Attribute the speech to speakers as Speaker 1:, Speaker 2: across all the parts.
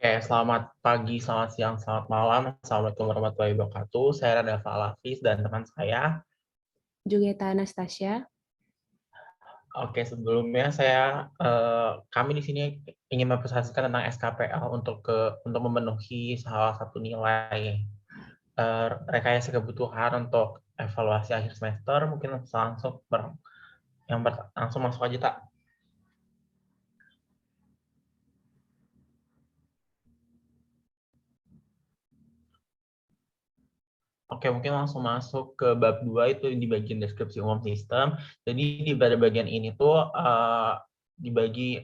Speaker 1: Oke, selamat pagi, selamat siang, selamat malam. Assalamualaikum warahmatullahi wabarakatuh. Saya Rada Falafis dan teman saya.
Speaker 2: Julieta Anastasia.
Speaker 1: Oke, sebelumnya kami di sini ingin mempresentasikan tentang SKPL untuk memenuhi salah satu nilai rekayasa kebutuhan untuk evaluasi akhir semester. Mungkin langsung masuk aja, tak? Oke, mungkin langsung masuk ke bab 2 itu di bagian deskripsi umum sistem. Jadi di pada bagian ini tuh dibagi.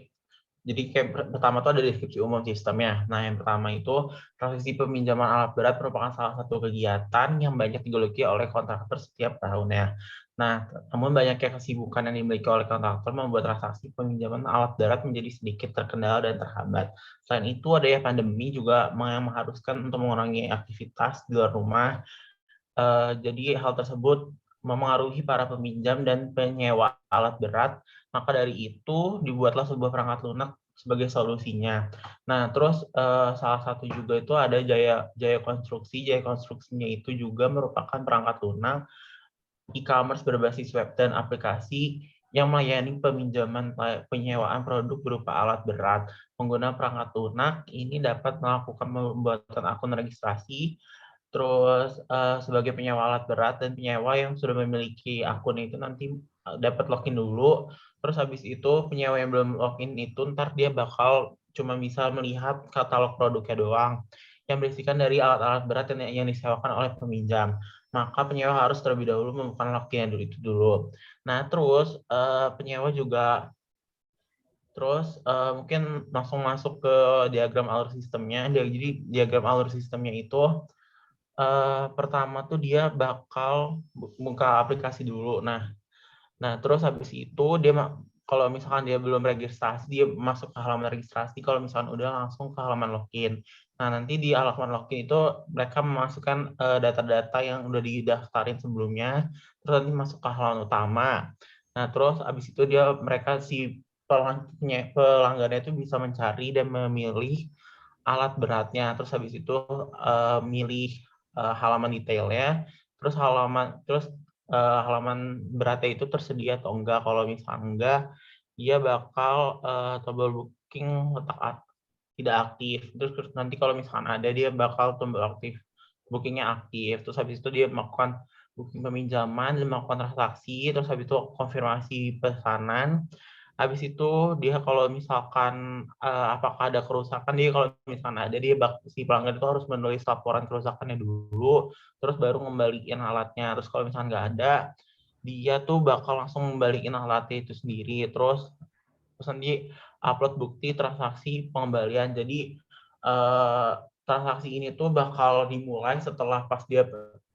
Speaker 1: Jadi kayak pertama tuh ada deskripsi umum sistemnya. Nah, yang pertama itu transaksi peminjaman alat berat merupakan salah satu kegiatan yang banyak digeluti oleh kontraktor setiap tahunnya. Nah, namun banyaknya kesibukan yang dimiliki oleh kontraktor membuat transaksi peminjaman alat berat menjadi sedikit terkendala dan terhambat. Selain itu, adanya pandemi juga yang mengharuskan untuk mengurangi aktivitas di luar rumah. Jadi hal tersebut memengaruhi para peminjam dan penyewa alat berat, maka dari itu dibuatlah sebuah perangkat lunak sebagai solusinya. Nah, terus salah satu juga itu ada Jaya Jaya Konstruksi. Jaya Konstruksinya itu juga merupakan perangkat lunak e-commerce berbasis web dan aplikasi yang melayani peminjaman penyewaan produk berupa alat berat. Pengguna perangkat lunak ini dapat melakukan pembuatan akun registrasi. Terus, sebagai penyewa alat berat dan penyewa yang sudah memiliki akun itu nanti, dapat login dulu, terus habis itu penyewa yang belum login itu ntar dia bakal cuma bisa melihat katalog produknya doang, yang berisikan dari alat-alat berat yang disewakan oleh peminjam. Maka penyewa harus terlebih dahulu membuka login dulu itu dulu. Nah terus, penyewa juga mungkin langsung masuk ke diagram alur sistemnya. Jadi diagram alur sistemnya itu pertama tuh dia bakal buka aplikasi dulu. Nah, terus habis itu kalau misalkan dia belum registrasi, dia masuk ke halaman registrasi. Kalau misalkan udah, langsung ke halaman login. Nah, nanti di halaman login itu mereka memasukkan data-data yang udah didaftarin sebelumnya, terus nanti masuk ke halaman utama. Nah, terus habis itu mereka si pelanggannya itu bisa mencari dan memilih alat beratnya. Terus habis itu milih halaman detailnya, halaman beratnya itu tersedia atau enggak. Kalau misalnya enggak, dia bakal tombol booking tidak aktif. Terus nanti kalau misalkan ada, dia bakal tombol aktif bookingnya aktif. Terus habis itu dia melakukan booking peminjaman dan melakukan transaksi. Terus habis itu konfirmasi pesanan. Habis itu dia kalau misalkan apakah ada kerusakan, dia kalau misalkan ada, si pelanggan itu harus menulis laporan kerusakannya dulu, terus baru ngembaliin alatnya. Terus kalau misalkan nggak ada, dia tuh bakal langsung ngembaliin alatnya itu sendiri. Terus nanti upload bukti transaksi pengembalian. Jadi eh, transaksi ini tuh bakal dimulai setelah pas dia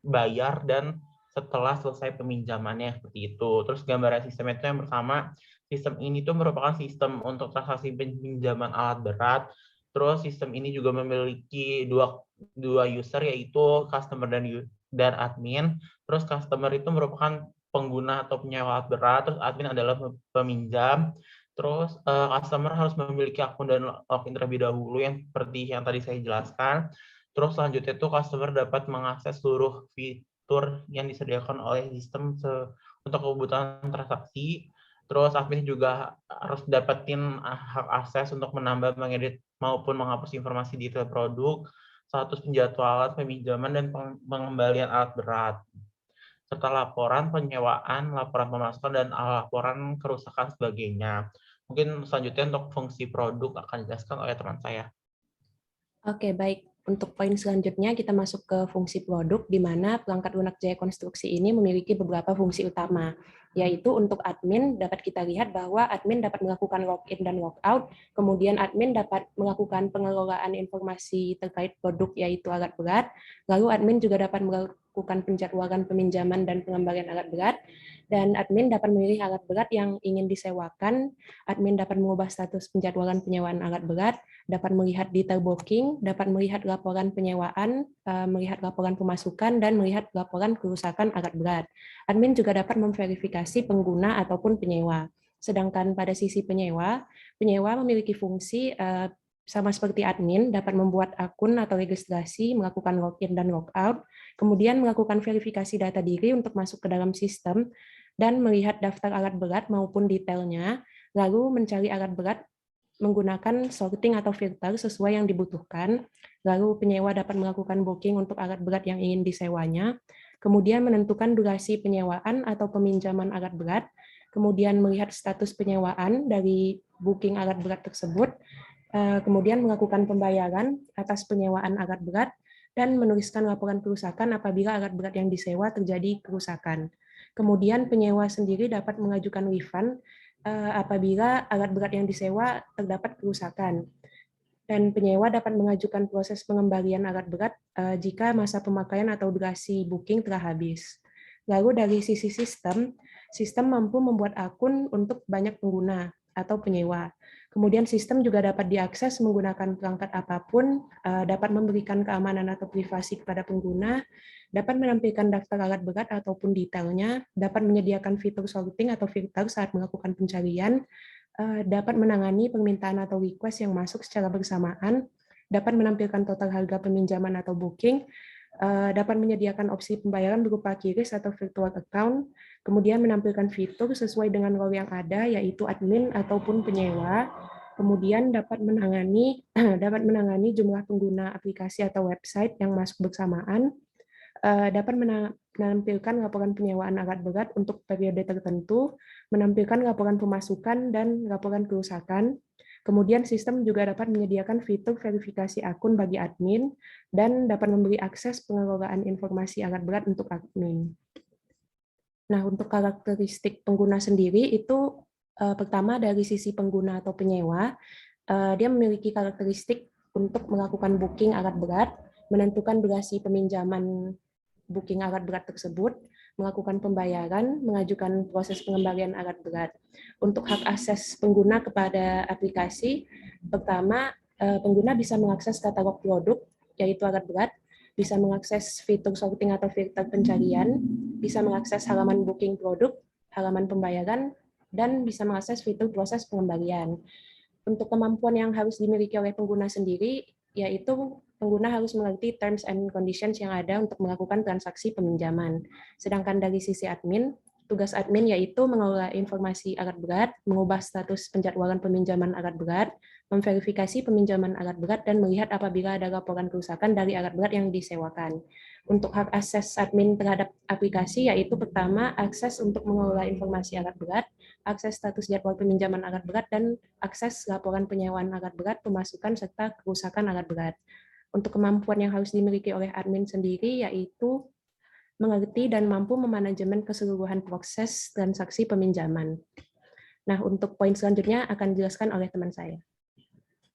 Speaker 1: bayar dan setelah selesai peminjamannya, seperti itu. Terus gambaran sistem itu yang pertama, sistem ini tuh merupakan sistem untuk transaksi pinjaman alat berat. Terus sistem ini juga memiliki dua user, yaitu customer dan admin. Terus customer itu merupakan pengguna atau penyewa alat berat, terus admin adalah peminjam. Terus customer harus memiliki akun dan login terlebih dahulu, yang seperti yang tadi saya jelaskan. Terus selanjutnya itu customer dapat mengakses seluruh fitur yang disediakan oleh sistem untuk kebutuhan transaksi. Terus admin juga harus dapetin hak akses untuk menambah, mengedit, maupun menghapus informasi detail produk, status penjadwalan, peminjaman, dan pengembalian alat berat, serta laporan penyewaan, laporan pemasukan, dan laporan kerusakan sebagainya. Mungkin selanjutnya untuk fungsi produk akan dijelaskan oleh teman saya.
Speaker 2: Oke, baik. Untuk poin selanjutnya, kita masuk ke fungsi produk, di mana perangkat lunak Jaya Konstruksi ini memiliki beberapa fungsi utama, yaitu untuk admin, dapat kita lihat bahwa admin dapat melakukan login dan logout, kemudian admin dapat melakukan pengelolaan informasi terkait produk, yaitu alat berat, lalu admin juga dapat melakukan penjadwalan peminjaman dan pengembalian alat berat, dan admin dapat memilih alat berat yang ingin disewakan, admin dapat mengubah status penjadwalan penyewaan alat berat, dapat melihat detail booking, dapat melihat laporan penyewaan, melihat laporan pemasukan, dan melihat laporan kerusakan alat berat. Admin juga dapat memverifikasi pengguna ataupun penyewa. Sedangkan pada sisi penyewa, penyewa memiliki fungsi sama seperti admin, dapat membuat akun atau registrasi, melakukan login dan logout, kemudian melakukan verifikasi data diri untuk masuk ke dalam sistem, dan melihat daftar alat berat maupun detailnya, lalu mencari alat berat menggunakan sorting atau filter sesuai yang dibutuhkan, lalu penyewa dapat melakukan booking untuk alat berat yang ingin disewanya, kemudian menentukan durasi penyewaan atau peminjaman alat berat, kemudian melihat status penyewaan dari booking alat berat tersebut, kemudian melakukan pembayaran atas penyewaan alat berat, dan menuliskan laporan kerusakan apabila alat berat yang disewa terjadi kerusakan. Kemudian penyewa sendiri dapat mengajukan refund apabila alat berat yang disewa terdapat kerusakan. Dan penyewa dapat mengajukan proses pengembalian alat berat jika masa pemakaian atau durasi booking telah habis. Lalu dari sisi sistem, sistem mampu membuat akun untuk banyak pengguna atau penyewa. Kemudian sistem juga dapat diakses menggunakan perangkat apapun, dapat memberikan keamanan atau privasi kepada pengguna, dapat menampilkan daftar alat berat ataupun detailnya, dapat menyediakan fitur sorting atau filter saat melakukan pencarian, dapat menangani permintaan atau request yang masuk secara bersamaan, dapat menampilkan total harga peminjaman atau booking, dapat menyediakan opsi pembayaran berupa QRIS atau virtual account, kemudian menampilkan fitur sesuai dengan role yang ada, yaitu admin ataupun penyewa, kemudian dapat menangani jumlah pengguna aplikasi atau website yang masuk bersamaan, dapat menampilkan laporan penyewaan alat berat untuk periode tertentu, menampilkan laporan pemasukan dan laporan kerusakan. Kemudian sistem juga dapat menyediakan fitur verifikasi akun bagi admin dan dapat memberi akses pengelolaan informasi alat berat untuk admin. Nah, untuk karakteristik pengguna sendiri itu pertama dari sisi pengguna atau penyewa, dia memiliki karakteristik untuk melakukan booking alat berat, menentukan durasi peminjaman booking alat berat tersebut, melakukan pembayaran, mengajukan proses pengembalian alat berat. Untuk hak akses pengguna kepada aplikasi, pertama, pengguna bisa mengakses katalog produk, yaitu alat berat, bisa mengakses fitur sorting atau filter pencarian, bisa mengakses halaman booking produk, halaman pembayaran, dan bisa mengakses fitur proses pengembalian. Untuk kemampuan yang harus dimiliki oleh pengguna sendiri, yaitu pengguna harus mengerti terms and conditions yang ada untuk melakukan transaksi peminjaman. Sedangkan dari sisi admin, tugas admin yaitu mengelola informasi alat berat, mengubah status penjadwalan peminjaman alat berat, memverifikasi peminjaman alat berat, dan melihat apabila ada laporan kerusakan dari alat berat yang disewakan. Untuk hak akses admin terhadap aplikasi yaitu pertama, akses untuk mengelola informasi alat berat, akses status jadwal peminjaman alat berat, dan akses laporan penyewaan alat berat, pemasukan, serta kerusakan alat berat. Untuk kemampuan yang harus dimiliki oleh admin sendiri, yaitu mengerti dan mampu memanajemen keseluruhan proses transaksi peminjaman. Nah, untuk poin selanjutnya akan dijelaskan oleh teman saya.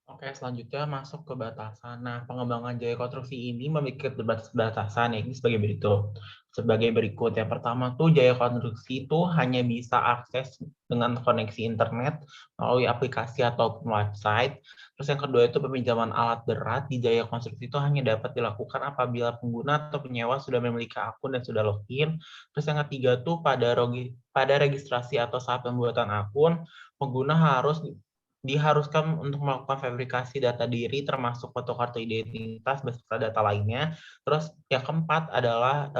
Speaker 1: Oke, selanjutnya masuk ke batasan. Nah, pengembangan jaya konstruksi ini memiliki batasan, yaitu sebagai berikut. Yang pertama tuh jaya konstruksi itu hanya bisa akses dengan koneksi internet melalui aplikasi ataupun website. Terus yang kedua itu peminjaman alat berat di jaya konstruksi itu hanya dapat dilakukan apabila pengguna atau penyewa sudah memiliki akun dan sudah login. Terus yang ketiga tuh pada registrasi atau saat pembuatan akun, pengguna diharuskan untuk melakukan verifikasi data diri termasuk foto kartu identitas beserta data lainnya. Terus yang keempat adalah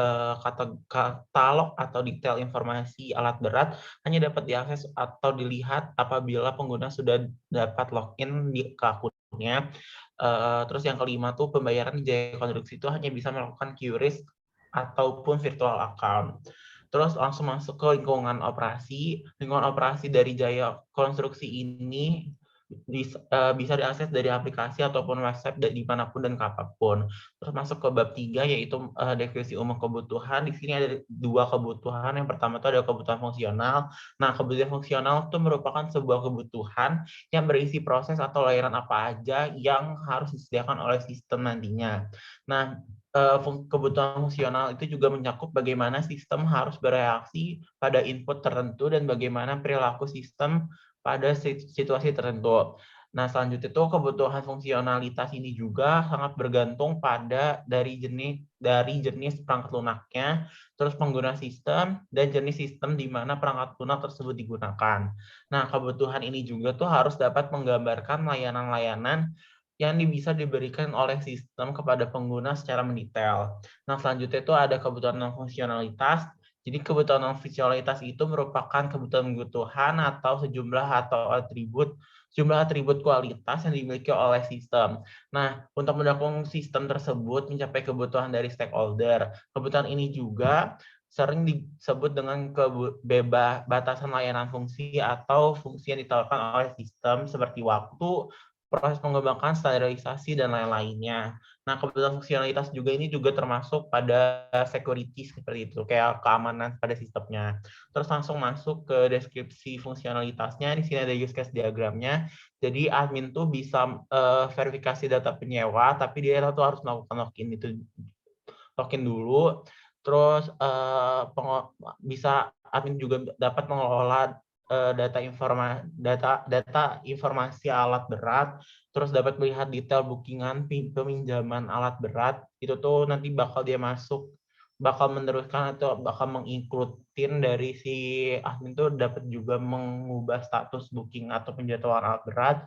Speaker 1: katalog atau detail informasi alat berat hanya dapat diakses atau dilihat apabila pengguna sudah dapat login ke akunnya. Terus yang kelima tuh pembayaran di jaya konstruksi itu hanya bisa melakukan QRIS ataupun virtual account. Terus langsung masuk ke lingkungan operasi. Lingkungan operasi dari jaya konstruksi ini bisa diakses dari aplikasi ataupun website dimanapun dan kapanpun. Terus masuk ke bab 3 yaitu definisi umum kebutuhan. Di sini ada dua kebutuhan. Yang pertama itu ada kebutuhan fungsional. Nah, kebutuhan fungsional itu merupakan sebuah kebutuhan yang berisi proses atau layanan apa aja yang harus disediakan oleh sistem nantinya. Nah, kebutuhan fungsional itu juga mencakup bagaimana sistem harus bereaksi pada input tertentu dan bagaimana perilaku sistem pada situasi tertentu. Nah, selanjutnya itu kebutuhan fungsionalitas ini juga sangat bergantung dari jenis perangkat lunaknya, terus pengguna sistem, dan jenis sistem di mana perangkat lunak tersebut digunakan. Nah, kebutuhan ini juga tuh harus dapat menggambarkan layanan-layanan yang bisa diberikan oleh sistem kepada pengguna secara mendetail. Nah, selanjutnya itu ada kebutuhan non-fungsionalitas. Jadi kebutuhan non-fungsionalitas itu merupakan kebutuhan atau jumlah atribut kualitas yang dimiliki oleh sistem. Nah, untuk mendukung sistem tersebut mencapai kebutuhan dari stakeholder. Kebutuhan ini juga sering disebut dengan batasan layanan fungsi atau fungsi yang ditawarkan oleh sistem seperti waktu, proses pengembangan, standarisasi, dan lain-lainnya. Nah, kebutuhan fungsionalitas juga ini juga termasuk pada security seperti itu, kayak keamanan pada sistemnya. Terus langsung masuk ke deskripsi fungsionalitasnya. Di sini ada use case diagramnya. Jadi admin tuh bisa verifikasi data penyewa, tapi dia tuh harus melakukan login dulu. Terus bisa admin juga dapat mengelola data informasi alat berat, terus dapat melihat detail bookingan peminjaman alat berat. Itu tuh nanti bakal meneruskan atau bakal menginclude-in dari si admin tuh dapat juga mengubah status booking atau penjadwalan alat berat,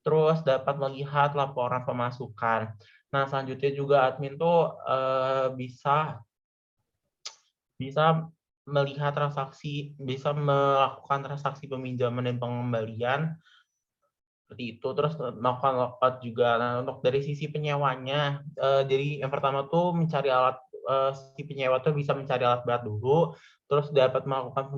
Speaker 1: terus dapat melihat laporan pemasukan. Nah, selanjutnya juga admin tuh bisa bisa bisa melakukan transaksi peminjaman dan pengembalian, seperti itu. Terus melakukan logout juga. Nah, untuk dari sisi penyewanya, jadi yang pertama tuh si penyewa tuh bisa mencari alat berat dulu, terus dapat melakukan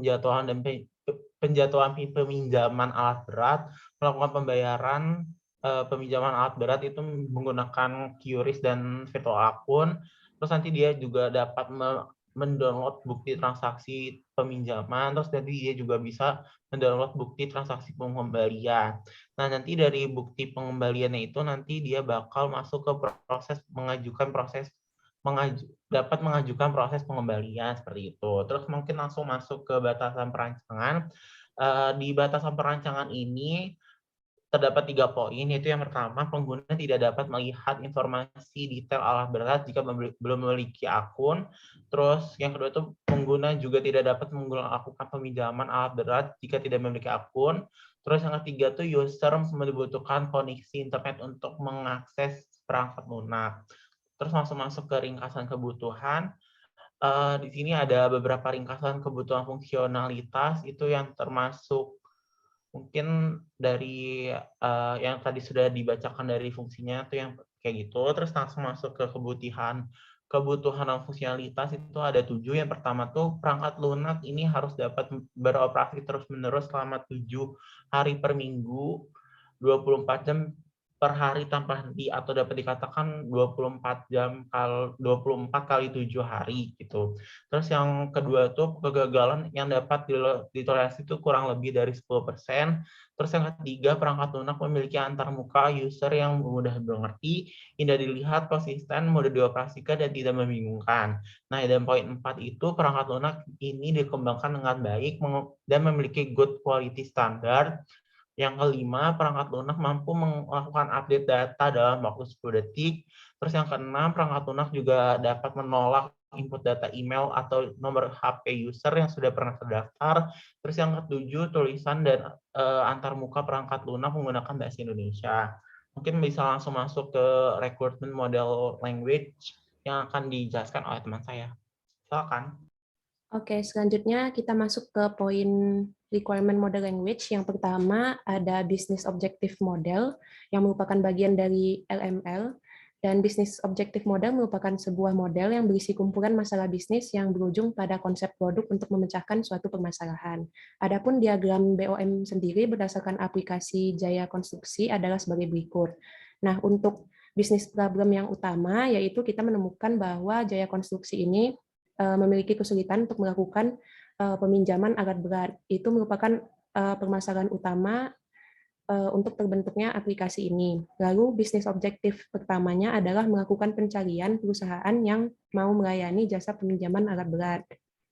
Speaker 1: penjatuhan peminjaman alat berat, melakukan pembayaran peminjaman alat berat itu menggunakan QRIS dan virtual akun. Terus nanti dia juga dapat mendownload bukti transaksi peminjaman, terus nanti dia juga bisa mendownload bukti transaksi pengembalian. Nah, nanti dari bukti pengembaliannya itu nanti dia bakal masuk ke dapat mengajukan proses pengembalian seperti itu. Terus mungkin langsung masuk ke batasan perancangan. Di batasan perancangan ini terdapat 3 poin, yaitu yang pertama, pengguna tidak dapat melihat informasi detail alat berat jika belum memiliki akun. Terus yang kedua itu pengguna juga tidak dapat melakukan peminjaman alat berat jika tidak memiliki akun. Terus yang ketiga tuh user membutuhkan koneksi internet untuk mengakses perangkat lunak. Terus langsung masuk ke ringkasan kebutuhan. Di sini ada beberapa ringkasan kebutuhan fungsionalitas itu yang termasuk mungkin dari yang tadi sudah dibacakan dari fungsinya tuh yang kayak gitu. Terus langsung masuk ke kebutuhan dan fungsionalitas itu ada 7. Yang pertama tuh perangkat lunak ini harus dapat beroperasi terus-menerus selama 7 hari per minggu, 24 jam per hari tanpa henti, atau dapat dikatakan 24 kali 7 hari gitu. Terus yang kedua tuh kegagalan yang dapat ditoleransi itu kurang lebih dari 10%. Terus yang ketiga, perangkat lunak memiliki antarmuka user yang mudah dimengerti, indah dilihat, konsisten, mudah dioperasikan, dan tidak membingungkan. Nah, dan poin 4 itu perangkat lunak ini dikembangkan dengan baik dan memiliki good quality standard. Yang kelima, perangkat lunak mampu melakukan update data dalam waktu 10 detik. Terus yang keenam, perangkat lunak juga dapat menolak input data email atau nomor HP user yang sudah pernah terdaftar. Terus yang ketujuh, tulisan dan antarmuka perangkat lunak menggunakan bahasa Indonesia. Mungkin bisa langsung masuk ke recruitment model language yang akan dijelaskan oleh teman saya. Silakan.
Speaker 2: Oke, selanjutnya kita masuk ke poin requirement model language. Yang pertama ada business objective model yang merupakan bagian dari LML, dan business objective model merupakan sebuah model yang berisi kumpulan masalah bisnis yang berujung pada konsep produk untuk memecahkan suatu permasalahan. Adapun diagram BOM sendiri berdasarkan aplikasi Jaya Konstruksi adalah sebagai berikut. Nah, untuk bisnis problem yang utama yaitu kita menemukan bahwa Jaya Konstruksi ini memiliki kesulitan untuk melakukan peminjaman alat berat. Itu merupakan permasalahan utama untuk terbentuknya aplikasi ini. Lalu bisnis objektif pertamanya adalah melakukan pencarian perusahaan yang mau melayani jasa peminjaman alat berat.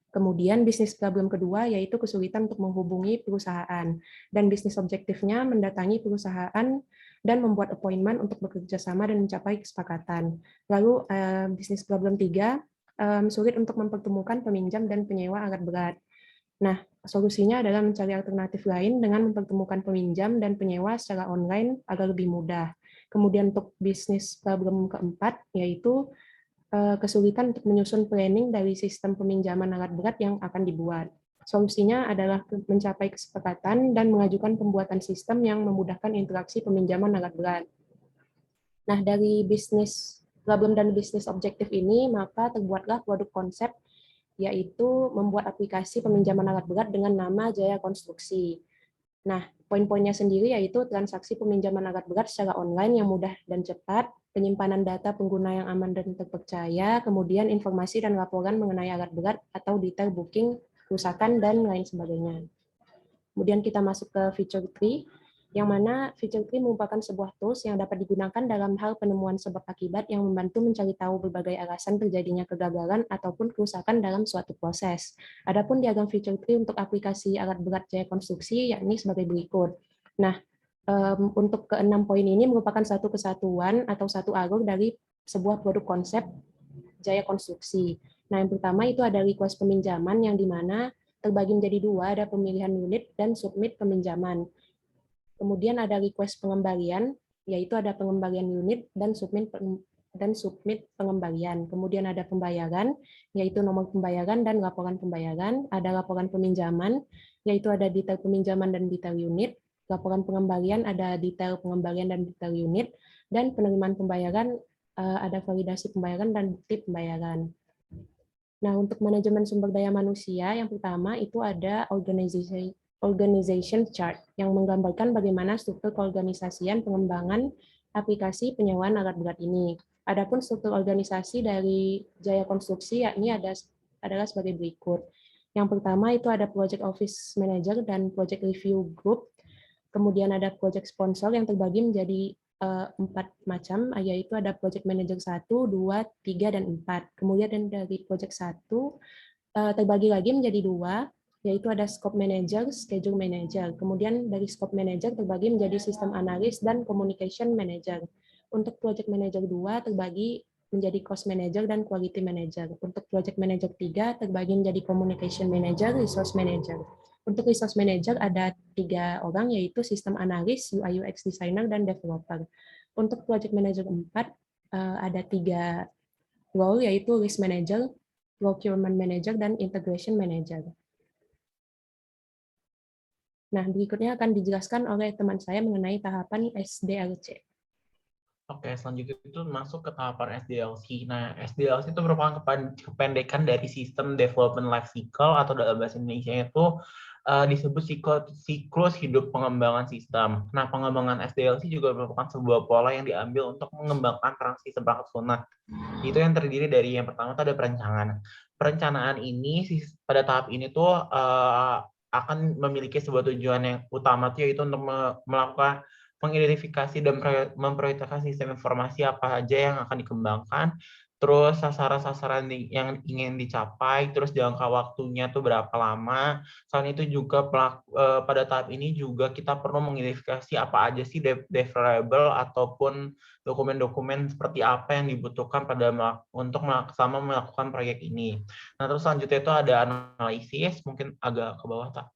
Speaker 2: Kemudian bisnis problem kedua yaitu kesulitan untuk menghubungi perusahaan. Dan bisnis objektifnya mendatangi perusahaan dan membuat appointment untuk bekerja sama dan mencapai kesepakatan. Lalu bisnis problem 3, sulit untuk mempertemukan peminjam dan penyewa alat berat. Nah, solusinya adalah mencari alternatif lain dengan mempertemukan peminjam dan penyewa secara online agar lebih mudah. Kemudian untuk bisnis problem keempat, yaitu kesulitan untuk menyusun planning dari sistem peminjaman alat berat yang akan dibuat. Solusinya adalah mencapai kesepakatan dan mengajukan pembuatan sistem yang memudahkan interaksi peminjaman alat berat. Nah, dari bisnis problem dan bisnis objektif ini, maka terbuatlah produk konsep, yaitu membuat aplikasi peminjaman alat berat dengan nama Jaya Konstruksi. Nah, poin-poinnya sendiri yaitu transaksi peminjaman alat berat secara online yang mudah dan cepat, penyimpanan data pengguna yang aman dan terpercaya, kemudian informasi dan laporan mengenai alat berat atau detail booking, kerusakan, dan lain sebagainya. Kemudian kita masuk ke feature tree, yang mana feature tree merupakan sebuah tools yang dapat digunakan dalam hal penemuan sebab akibat yang membantu mencari tahu berbagai alasan terjadinya kegagalan ataupun kerusakan dalam suatu proses. Adapun diagram feature tree untuk aplikasi alat berat Jaya Konstruksi yakni sebagai berikut. Nah, untuk keenam poin ini merupakan satu kesatuan atau satu alur dari sebuah produk konsep Jaya Konstruksi. Nah, yang pertama itu ada request peminjaman yang dimana terbagi menjadi dua, ada pemilihan unit dan submit peminjaman. Kemudian ada request pengembalian, yaitu ada pengembalian unit dan submit pengembalian. Kemudian ada pembayaran, yaitu nomor pembayaran dan laporan pembayaran. Ada laporan peminjaman, yaitu ada detail peminjaman dan detail unit. Laporan pengembalian ada detail pengembalian dan detail unit. Dan penerimaan pembayaran ada validasi pembayaran dan bukti pembayaran. Nah, untuk manajemen sumber daya manusia, yang pertama itu ada organization chart yang menggambarkan bagaimana struktur keorganisasian pengembangan aplikasi penyewaan alat berat ini. Adapun struktur organisasi dari Jaya Konstruksi yakni adalah sebagai berikut. Yang pertama itu ada Project Office Manager dan Project Review Group. Kemudian ada Project Sponsor yang terbagi menjadi 4 macam, yaitu ada Project Manager 1, 2, 3, dan 4. Kemudian dari Project 1 terbagi lagi menjadi 2, yaitu ada Scope Manager, Schedule Manager. Kemudian dari Scope Manager terbagi menjadi System Analyst dan Communication Manager. Untuk Project Manager 2 terbagi menjadi Cost Manager dan Quality Manager. Untuk Project Manager 3 terbagi menjadi Communication Manager, Resource Manager. Untuk Resource Manager ada 3 orang, yaitu System Analyst, UI UX Designer, dan Developer. Untuk Project Manager 4 ada 3 role, yaitu Risk Manager, Procurement Manager, dan Integration Manager. Nah, berikutnya akan dijelaskan oleh teman saya mengenai tahapan SDLC.
Speaker 1: Oke, selanjutnya itu masuk ke tahapan SDLC. Nah, SDLC itu merupakan kependekan dari System Development Life Cycle, atau dalam bahasa Indonesia itu disebut siklus hidup pengembangan sistem. Nah, pengembangan SDLC juga merupakan sebuah pola yang diambil untuk mengembangkan sistem perangkat lunak. Itu yang terdiri dari yang pertama itu ada perencanaan. Perencanaan ini pada tahap ini tuh akan memiliki sebuah tujuan yang utama, yaitu untuk melakukan mengidentifikasi dan memprioritaskan sistem informasi apa aja yang akan dikembangkan, terus sasaran-sasaran yang ingin dicapai, terus jangka waktunya tuh berapa lama. Selain itu juga pada tahap ini juga kita perlu mengidentifikasi apa aja sih deliverable ataupun dokumen-dokumen seperti apa yang dibutuhkan untuk melakukan proyek ini. Nah, terus selanjutnya itu ada analisis, mungkin agak ke bawah, tak?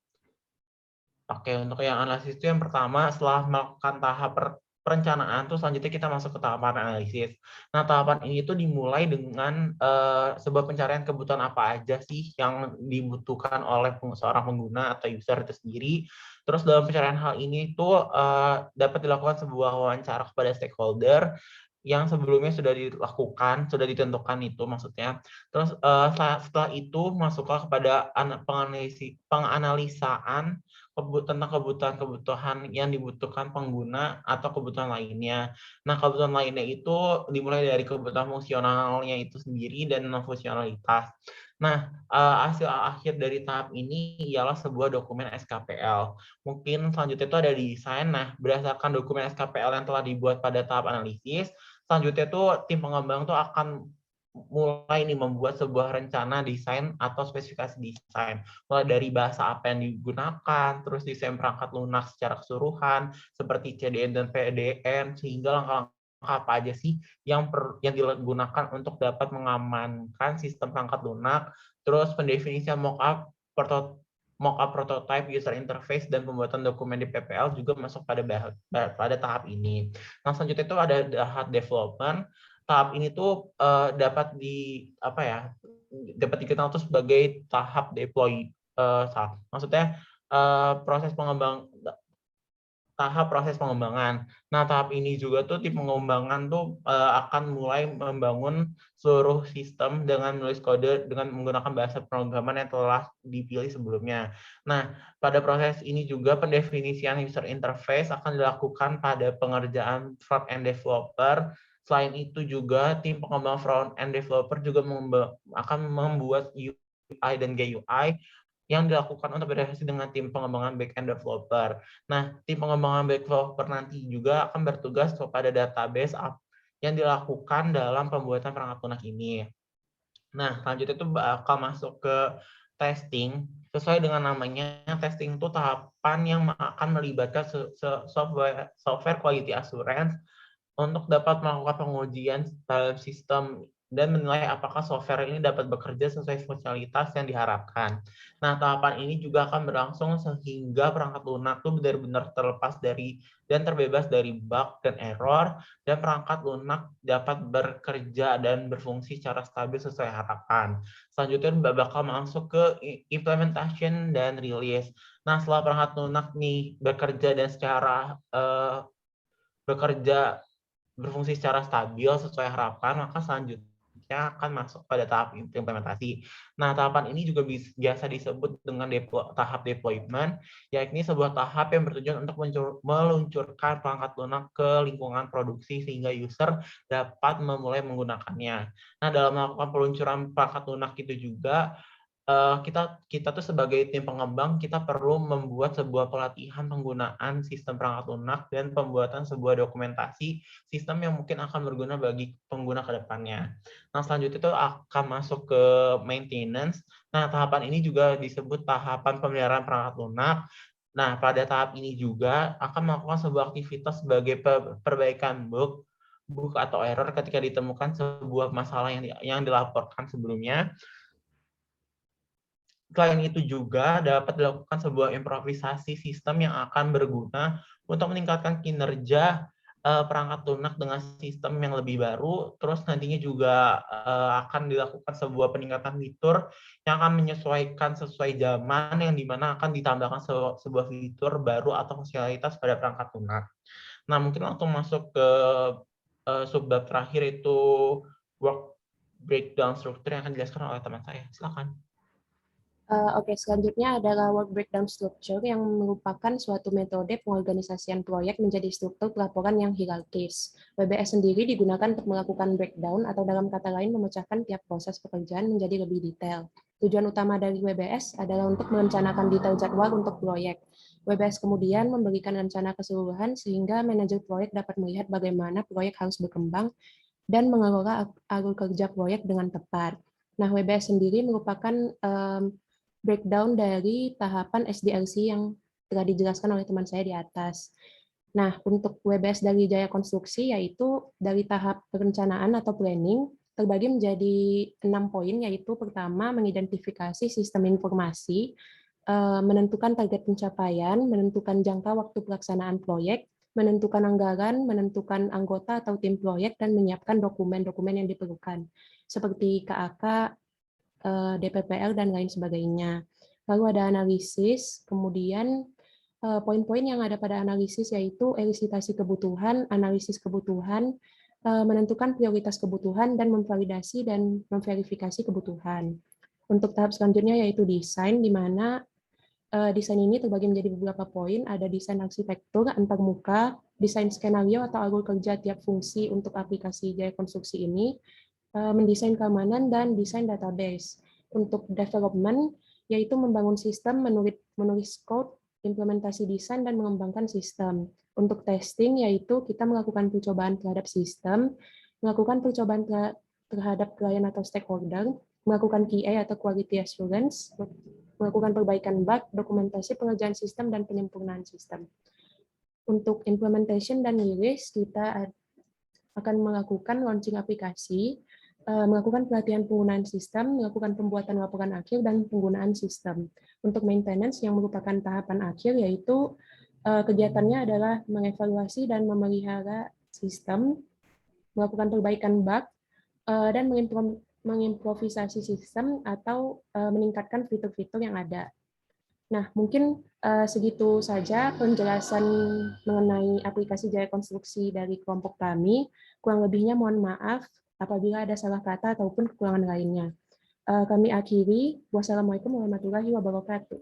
Speaker 1: Oke, untuk yang analisis itu yang pertama, setelah melakukan tahap perencanaan, terus selanjutnya kita masuk ke tahapan analisis. Nah, tahapan ini tuh dimulai dengan sebuah pencarian kebutuhan apa aja sih yang dibutuhkan oleh seorang pengguna atau user itu sendiri. Terus dalam pencarian hal ini tuh dapat dilakukan sebuah wawancara kepada stakeholder yang sebelumnya sudah dilakukan, sudah ditentukan itu maksudnya. Terus setelah itu masuklah kepada penganalisaan tentang kebutuhan-kebutuhan yang dibutuhkan pengguna atau kebutuhan lainnya. Nah, kebutuhan lainnya itu dimulai dari kebutuhan fungsionalnya itu sendiri dan non-fungsionalitas. Nah, hasil akhir dari tahap ini ialah sebuah dokumen SKPL. Mungkin selanjutnya itu ada desain. Nah, berdasarkan dokumen SKPL yang telah dibuat pada tahap analisis, selanjutnya itu tim pengembang itu akan mulai membuat sebuah rencana desain atau spesifikasi desain, mulai dari bahasa apa yang digunakan, terus desain perangkat lunak secara keseluruhan seperti CDN dan PDN, sehingga langkah-langkah apa aja sih yang digunakan untuk dapat mengamankan sistem perangkat lunak, terus pendefinisian mockup, mockup prototype, user interface, dan pembuatan dokumen di PPL juga masuk pada tahap ini. Nah, selanjutnya itu ada tahap development. Tahap ini tuh dapat dapat dikenal tuh sebagai tahap deploy. Maksudnya tahap proses pengembangan. Nah, tahap ini juga tuh tim pengembangan tuh akan mulai membangun seluruh sistem dengan menulis kode dengan menggunakan bahasa pemrograman yang telah dipilih sebelumnya. Nah, pada proses ini juga pendefinisian user interface akan dilakukan pada pengerjaan front-end developer. Selain itu juga tim pengembang front-end developer juga akan membuat UI dan GUI yang dilakukan untuk berinteraksi dengan tim pengembangan back-end developer. Nah, tim pengembangan back developer nanti juga akan bertugas kepada database yang dilakukan dalam pembuatan perangkat lunak ini. Nah, selanjutnya itu bakal masuk ke testing. Sesuai dengan namanya, testing itu tahapan yang akan melibatkan software quality assurance untuk dapat melakukan pengujian dalam sistem dan menilai apakah software ini dapat bekerja sesuai fungsionalitas yang diharapkan. Nah, tahapan ini juga akan berlangsung sehingga perangkat lunak itu benar-benar terlepas dari dan terbebas dari bug dan error, dan perangkat lunak dapat bekerja dan berfungsi secara stabil sesuai harapan. Selanjutnya bakal masuk ke implementation dan release. Nah, setelah perangkat lunak nih bekerja dan secara berfungsi secara stabil sesuai harapan, maka selanjutnya akan masuk pada tahap implementasi. Nah, tahapan ini juga biasa disebut dengan tahap deployment, yakni sebuah tahap yang bertujuan untuk meluncurkan perangkat lunak ke lingkungan produksi sehingga user dapat memulai menggunakannya. Nah, dalam melakukan peluncuran perangkat lunak itu juga kita tuh sebagai tim pengembang, kita perlu membuat sebuah pelatihan penggunaan sistem perangkat lunak dan pembuatan sebuah dokumentasi sistem yang mungkin akan berguna bagi pengguna ke depannya. Nah, selanjutnya itu akan masuk ke maintenance. Nah, tahapan ini juga disebut tahapan pemeliharaan perangkat lunak. Nah, pada tahap ini juga akan melakukan sebuah aktivitas sebagai perbaikan bug atau error ketika ditemukan sebuah masalah yang dilaporkan sebelumnya. Selain itu juga dapat dilakukan sebuah improvisasi sistem yang akan berguna untuk meningkatkan kinerja perangkat lunak dengan sistem yang lebih baru. Terus nantinya juga akan dilakukan sebuah peningkatan fitur yang akan menyesuaikan sesuai zaman, yang dimana akan ditambahkan sebuah fitur baru atau fungsionalitas pada perangkat lunak. Nah, mungkin langsung masuk ke subbab terakhir, itu work breakdown struktur yang akan dijelaskan oleh teman saya. Silakan.
Speaker 2: Oke, selanjutnya adalah work breakdown structure yang merupakan suatu metode pengorganisasian proyek menjadi struktur pelaporan yang hierarkis. WBS sendiri digunakan untuk melakukan breakdown atau dalam kata lain memecahkan tiap proses pekerjaan menjadi lebih detail. Tujuan utama dari WBS adalah untuk merencanakan detail jadwal untuk proyek. WBS kemudian memberikan rencana keseluruhan sehingga manajer proyek dapat melihat bagaimana proyek harus berkembang dan mengelola alur kerja proyek dengan tepat. Nah, WBS sendiri merupakan breakdown dari tahapan SDLC yang telah dijelaskan oleh teman saya di atas. Nah, untuk WBS dari Jaya Konstruksi, yaitu dari tahap perencanaan atau planning, terbagi menjadi 6 poin, yaitu pertama, mengidentifikasi sistem informasi, menentukan target pencapaian, menentukan jangka waktu pelaksanaan proyek, menentukan anggaran, menentukan anggota atau tim proyek, dan menyiapkan dokumen-dokumen yang diperlukan, seperti KAK, DPPL, dan lain sebagainya. Lalu ada analisis, kemudian poin-poin yang ada pada analisis yaitu elisitasi kebutuhan, analisis kebutuhan, menentukan prioritas kebutuhan, dan memvalidasi dan memverifikasi kebutuhan. Untuk tahap selanjutnya yaitu desain, di mana desain ini terbagi menjadi beberapa poin, ada desain arsitektur antarmuka, desain skenario atau alur kerja tiap fungsi untuk aplikasi Jaya Konstruksi ini, mendesain keamanan, dan desain database. Untuk development, yaitu membangun sistem, menulis code, implementasi desain, dan mengembangkan sistem. Untuk testing, yaitu kita melakukan percobaan terhadap sistem, melakukan percobaan terhadap klien atau stakeholder, melakukan QA atau quality assurance, melakukan perbaikan bug, dokumentasi pengerjaan sistem, dan penyempurnaan sistem. Untuk implementation dan release, kita akan melakukan launching aplikasi, melakukan pelatihan penggunaan sistem, melakukan pembuatan laporan akhir, dan penggunaan sistem. Untuk maintenance yang merupakan tahapan akhir, yaitu kegiatannya adalah mengevaluasi dan memelihara sistem, melakukan perbaikan bug, dan mengimprovisasi sistem atau meningkatkan fitur-fitur yang ada. Nah, mungkin segitu saja penjelasan mengenai aplikasi Jaya Konstruksi dari kelompok kami. Kurang lebihnya mohon maaf apabila ada salah kata ataupun kekurangan lainnya. Kami akhiri. Wassalamualaikum warahmatullahi wabarakatuh.